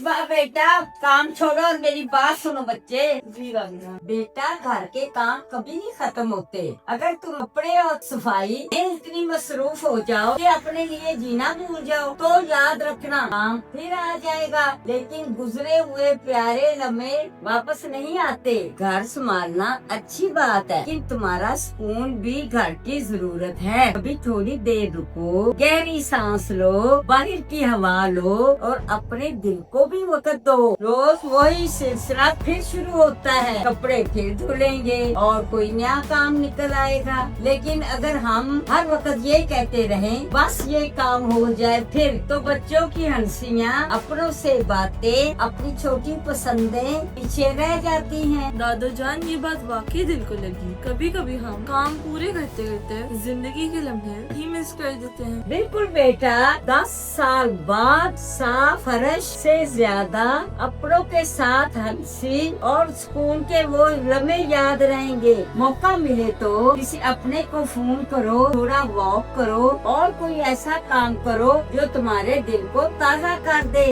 बेटा काम छोड़ो और मेरी बात सुनो बच्चे। जी दादी जान। बेटा घर के काम कभी नहीं खत्म होते। अगर तुम कपड़े और सफाई में इतनी मसरूफ हो जाओ कि अपने लिए जीना भूल जाओ तो याद रखना काम फिर आ जाएगा, लेकिन गुजरे हुए प्यारे लम्हे वापस नहीं आते। घर संभालना अच्छी बात है, लेकिन तुम्हारा सुकून भी घर की जरूरत है। अभी थोड़ी देर रुको, गहरी सांस लो, बाहर की हवा लो और अपने दिल को भी वक्त दो। रोज वही सिलसिला फिर शुरू होता है, कपड़े फिर धुलेंगे और कोई नया काम निकल आएगा। लेकिन अगर हम हर वक्त ये कहते रहें बस ये काम हो जाए फिर, तो बच्चों की हंसियाँ, अपनों से बातें, अपनी छोटी पसंदें पीछे रह जाती हैं। दादू जान, ये बात वाकई दिल को लगी। कभी कभी हम काम पूरे करते करते जिंदगी के लम्हे ही मिस कर देते हैं। बिल्कुल बेटा, 10 साल बाद साफ फर्श से ज्यादा अपनों के साथ हंसी और सुकून के वो लम्हे याद रहेंगे। मौका मिले तो किसी अपने को फोन करो, थोड़ा वॉक करो और कोई ऐसा काम करो जो तुम्हारे दिल को ताज़ा कर दे।